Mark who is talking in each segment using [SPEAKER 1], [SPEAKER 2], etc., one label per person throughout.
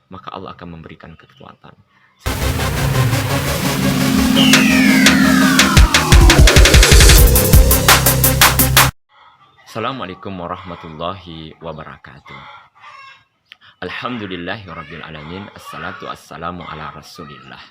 [SPEAKER 1] maka Allah akan memberikan kekuatan. Assalamualaikum warahmatullahi wabarakatuh. Alhamdulillahirabbil alamin. Assalatu wassalamu ala Rasulillah.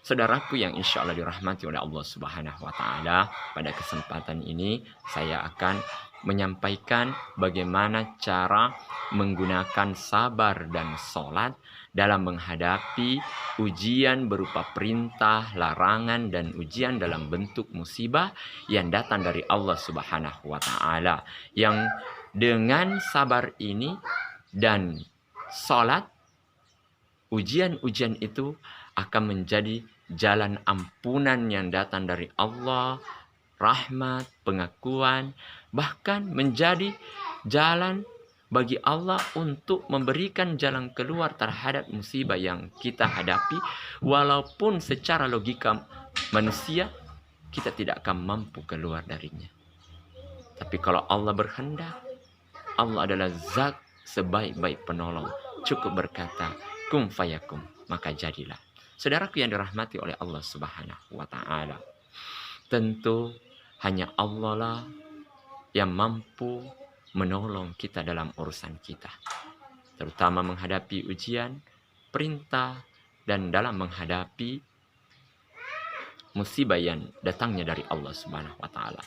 [SPEAKER 1] Saudaraku yang insya Allah dirahmati oleh Allah Subhanahu wa taala, pada kesempatan ini saya akan menyampaikan bagaimana cara menggunakan sabar dan sholat dalam menghadapi ujian berupa perintah, larangan, dan ujian dalam bentuk musibah yang datang dari Allah Subhanahu wa taala. Yang dengan sabar ini dan sholat, ujian-ujian itu akan menjadi jalan ampunan yang datang dari Allah, rahmat, pengakuan, bahkan menjadi jalan bagi Allah untuk memberikan jalan keluar terhadap musibah yang kita hadapi, walaupun secara logika manusia kita tidak akan mampu keluar darinya. Tapi kalau Allah berkehendak, Allah adalah zat sebaik-baik penolong. Cukup berkata, kum fayakum, maka jadilah. Saudaraku yang dirahmati oleh Allah Subhanahu wa taala, tentu hanya Allah lah yang mampu menolong kita dalam urusan kita, terutama menghadapi ujian, perintah, dan dalam menghadapi musibah yang datangnya dari Allah Subhanahu wa taala.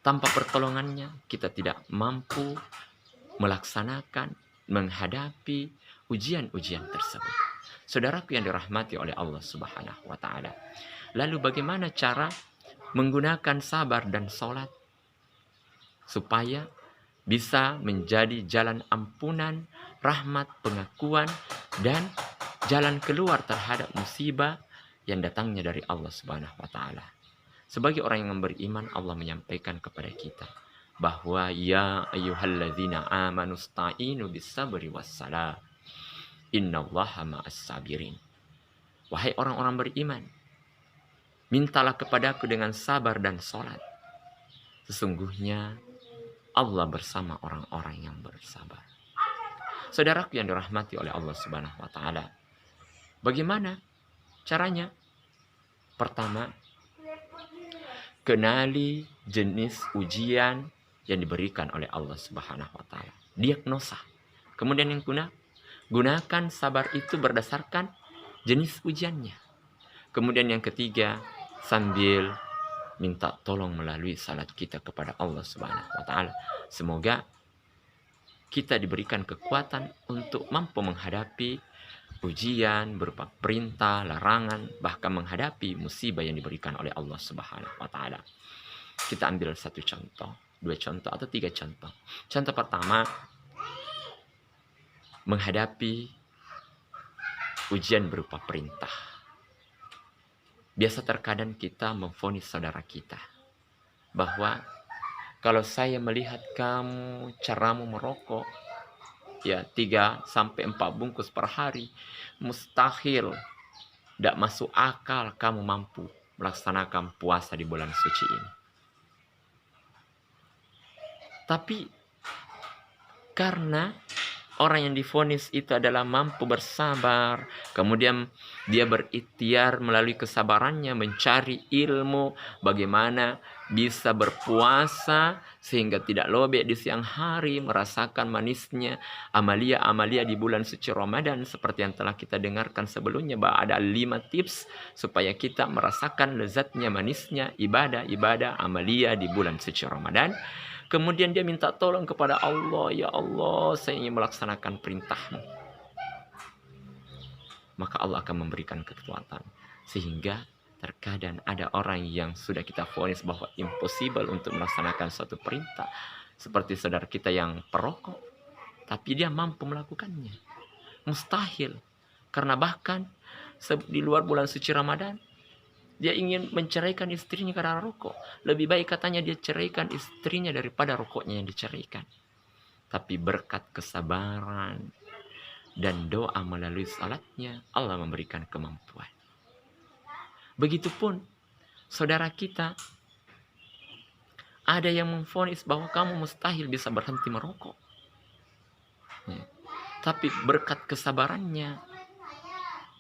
[SPEAKER 1] Tanpa pertolongannya kita tidak mampu melaksanakan, menghadapi ujian-ujian tersebut. Saudaraku yang dirahmati oleh Allah Subhanahu wa taala. Lalu bagaimana cara menggunakan sabar dan sholat supaya bisa menjadi jalan ampunan, rahmat, pengakuan, dan jalan keluar terhadap musibah yang datangnya dari Allah Subhanahu wa taala. Sebagai orang yang beriman, Allah menyampaikan kepada kita bahwa ya ayyuhalladzina amanu sta'inu bis-sabri was-salah. Innallaha ma'as sabirin. Wahai orang-orang beriman, mintalah kepadaku dengan sabar dan sholat. Sesungguhnya Allah bersama orang-orang yang bersabar. Saudaraku yang dirahmati oleh Allah Subhanahu wa taala, bagaimana caranya? Pertama, kenali jenis ujian yang diberikan oleh Allah Subhanahu wa taala. Diagnosa. Kemudian yang gunakan sabar itu berdasarkan jenis ujiannya. Kemudian yang ketiga, sambil minta tolong melalui salat kita kepada Allah Subhanahu wa taala. Semoga kita diberikan kekuatan untuk mampu menghadapi ujian berupa perintah, larangan, bahkan menghadapi musibah yang diberikan oleh Allah Subhanahu wa taala. Kita ambil satu contoh, dua contoh, atau tiga contoh. Contoh pertama, menghadapi ujian berupa perintah. Biasa terkadang kita memvonis saudara kita bahwa kalau saya melihat kamu caramu merokok ya 3-4 bungkus per hari, mustahil, tidak masuk akal kamu mampu melaksanakan puasa di bulan suci ini. Tapi karena orang yang divonis itu adalah mampu bersabar, kemudian dia berikhtiar melalui kesabarannya mencari ilmu bagaimana bisa berpuasa sehingga tidak lobek di siang hari, merasakan manisnya amalia-amalia di bulan suci Ramadan, seperti yang telah kita dengarkan sebelumnya bahwa ada 5 tips supaya kita merasakan lezatnya manisnya ibadah-ibadah amalia di bulan suci Ramadan. Kemudian dia minta tolong kepada Allah, ya Allah, saya ingin melaksanakan perintahmu. Maka Allah akan memberikan kekuatan. Sehingga terkadang ada orang yang sudah kita vonis bahwa impossible untuk melaksanakan suatu perintah. Seperti saudara kita yang perokok, tapi dia mampu melakukannya. Mustahil. Karena bahkan di luar bulan suci Ramadan, dia ingin menceraikan istrinya karena rokok. Lebih baik katanya dia ceraikan istrinya daripada rokoknya yang diceraikan. Tapi berkat kesabaran dan doa melalui salatnya, Allah memberikan kemampuan. Begitupun saudara kita, ada yang memvonis bahwa kamu mustahil bisa berhenti merokok. Tapi berkat kesabarannya,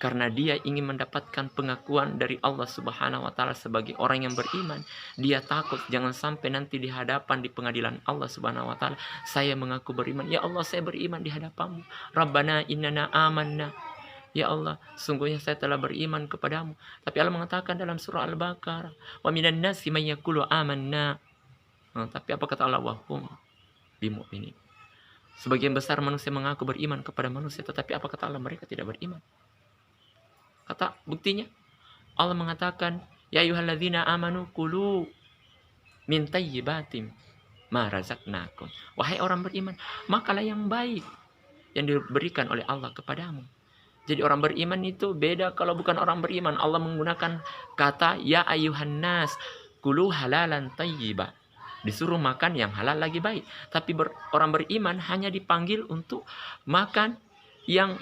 [SPEAKER 1] karena dia ingin mendapatkan pengakuan dari Allah Subhanahu wa taala sebagai orang yang beriman. Dia takut jangan sampai nanti di hadapan di pengadilan Allah Subhanahu wa taala saya mengaku beriman. Ya Allah, saya beriman di hadapanmu. Rabbana innana amanna. Ya Allah, sungguhnya saya telah beriman kepadamu. Tapi Allah mengatakan dalam surah Al-Baqarah, wa minan nasi may yaqulu amanna. Tapi apa kata Allah? Wa hum bimu'minin. Sebagian besar manusia mengaku beriman kepada manusia, tetapi apa kata Allah? Mereka tidak beriman. Kata buktinya Allah mengatakan, ya ayyuhalladzina amanu kulu min thayyibatim ma razaqnakum. Wahai orang beriman, makalah yang baik yang diberikan oleh Allah kepadamu. Jadi orang beriman itu beda kalau bukan orang beriman. Allah menggunakan kata ya ayyuhan nas kulu halalan thayyiba. Disuruh makan yang halal lagi baik. Tapi orang beriman hanya dipanggil untuk makan yang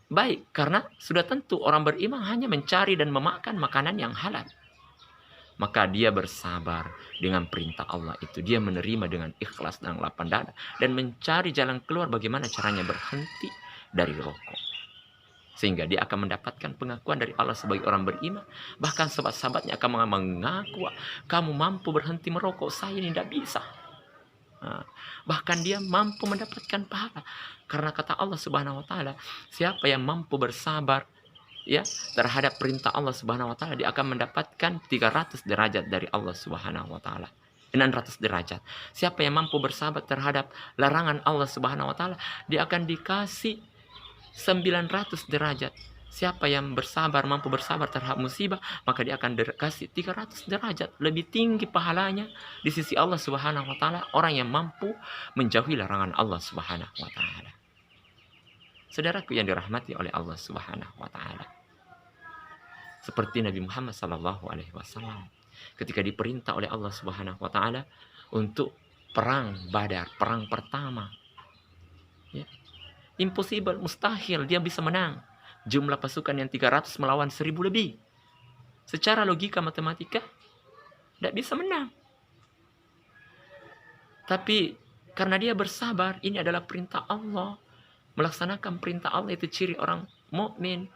[SPEAKER 1] baik, karena sudah tentu orang beriman hanya mencari dan memakan makanan yang halal. Maka dia bersabar dengan perintah Allah itu. Dia menerima dengan ikhlas dan lapang dada dan mencari jalan keluar bagaimana caranya berhenti dari rokok. Sehingga dia akan mendapatkan pengakuan dari Allah sebagai orang beriman. Bahkan sahabat-sahabatnya akan mengaku, kamu mampu berhenti merokok, saya ini tidak bisa. Bahkan dia mampu mendapatkan pahala. Karena kata Allah Subhanahu wa taala, siapa yang mampu bersabar ya terhadap perintah Allah Subhanahu wa taala, dia akan mendapatkan 300 derajat dari Allah Subhanahu wa taala. 600 derajat. Siapa yang mampu bersabar terhadap larangan Allah Subhanahu wa taala, dia akan dikasih 900 derajat. Siapa yang mampu bersabar terhadap musibah, maka dia akan dikasih 300 derajat. Lebih tinggi pahalanya di sisi Allah Subhanahu wa taala orang yang mampu menjauhi larangan Allah Subhanahu wa taala. Saudaraku yang dirahmati oleh Allah Subhanahu wa taala. Seperti Nabi Muhammad sallallahu alaihi wasallam ketika diperintah oleh Allah Subhanahu wa taala untuk perang Badar, perang pertama. Ya. Impossible, mustahil dia bisa menang. Jumlah pasukan yang 300 melawan 1000 lebih. Secara logika matematika tidak bisa menang. Tapi karena dia bersabar, ini adalah perintah Allah. Melaksanakan perintah Allah itu ciri orang mukmin.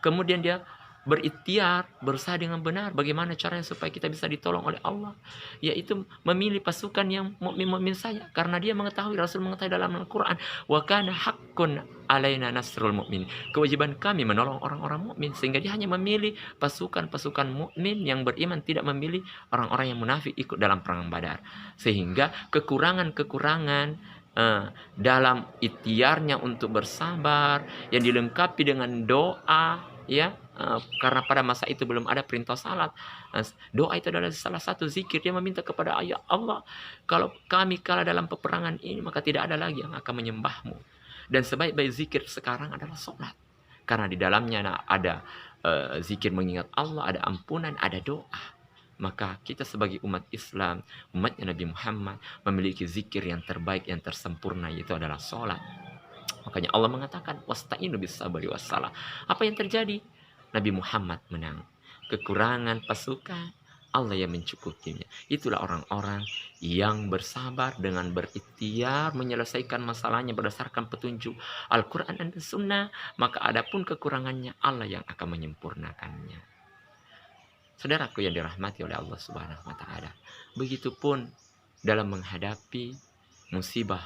[SPEAKER 1] Kemudian dia berikhtiar, berusaha dengan benar bagaimana caranya supaya kita bisa ditolong oleh Allah, yaitu memilih pasukan yang mukmin-mukmin saja, karena dia mengetahui, Rasul mengetahui dalam Al-Qur'an, wa kana haqqun alaina nasrul mukmin, kewajiban kami menolong orang-orang mukmin, sehingga dia hanya memilih pasukan-pasukan mukmin yang beriman, tidak memilih orang-orang yang munafik ikut dalam perang Badar. Sehingga kekurangan-kekurangan dalam ikhtiarnya untuk bersabar yang dilengkapi dengan doa, ya, karena pada masa itu belum ada perintah salat. Doa itu adalah salah satu zikir. Dia meminta kepada Allah, kalau kami kalah dalam peperangan ini, maka tidak ada lagi yang akan menyembahmu. Dan sebaik-baik zikir sekarang adalah salat, karena di dalamnya ada zikir mengingat Allah, ada ampunan, ada doa. Maka kita sebagai umat Islam, umatnya Nabi Muhammad, memiliki zikir yang terbaik, yang tersempurna, yaitu adalah salat. Makanya Allah mengatakan wasta'inu bis sabri wassalah. Apa yang terjadi? Nabi Muhammad menang. Kekurangan pasukan, Allah yang mencukupinya. Itulah orang-orang yang bersabar dengan berikhtiar menyelesaikan masalahnya berdasarkan petunjuk Al-Quran dan Sunnah. Maka adapun kekurangannya, Allah yang akan menyempurnakannya. Saudaraku yang dirahmati oleh Allah Subhanahu wa taala, begitupun dalam menghadapi musibah.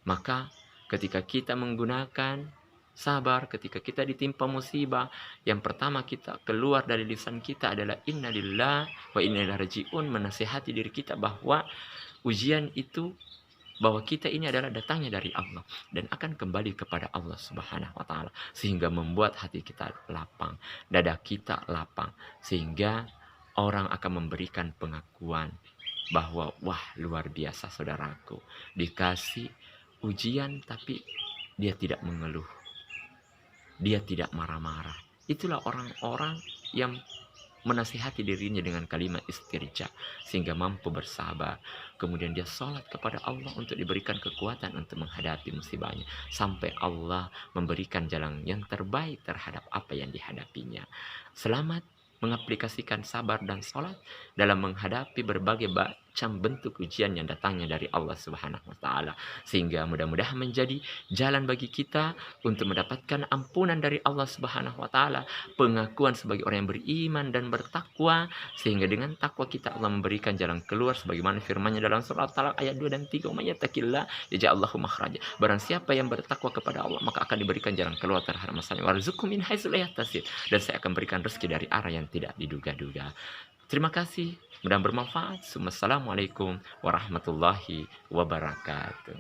[SPEAKER 1] Maka ketika kita menggunakan sabar, ketika kita ditimpa musibah, yang pertama kita keluar dari lisan kita adalah inna lillahi wa inna ilaihi raji'un, menasihati diri kita bahwa ujian itu, bahwa kita ini adalah datangnya dari Allah dan akan kembali kepada Allah Subhanahu wa taala, sehingga membuat hati kita lapang, dada kita lapang, sehingga orang akan memberikan pengakuan bahwa wah, luar biasa saudaraku, dikasih ujian tapi dia tidak mengeluh, dia tidak marah-marah. Itulah orang-orang yang menasihati dirinya dengan kalimat istirja, sehingga mampu bersabar. Kemudian dia sholat kepada Allah untuk diberikan kekuatan untuk menghadapi musibahnya, sampai Allah memberikan jalan yang terbaik terhadap apa yang dihadapinya. Selamat mengaplikasikan sabar dan sholat dalam menghadapi berbagai macam bentuk ujian yang datangnya dari Allah Subhanahu wa taala. Sehingga mudah-mudahan menjadi jalan bagi kita untuk mendapatkan ampunan dari Allah Subhanahu wa taala, pengakuan sebagai orang yang beriman dan bertakwa, sehingga dengan takwa kita Allah memberikan jalan keluar sebagaimana firman-Nya dalam surat Talaq ayat 2 dan 3, "May yattaqillah yaj'al lahu makhraja." Barang siapa yang bertakwa kepada Allah, maka akan diberikan jalan keluar terhadap masalah. Warzuqhum min haitsu la yahtasib, dan saya akan berikan rezeki dari arah yang tidak diduga-duga. Terima kasih, mudah bermanfaat. Wassalamualaikum warahmatullahi wabarakatuh.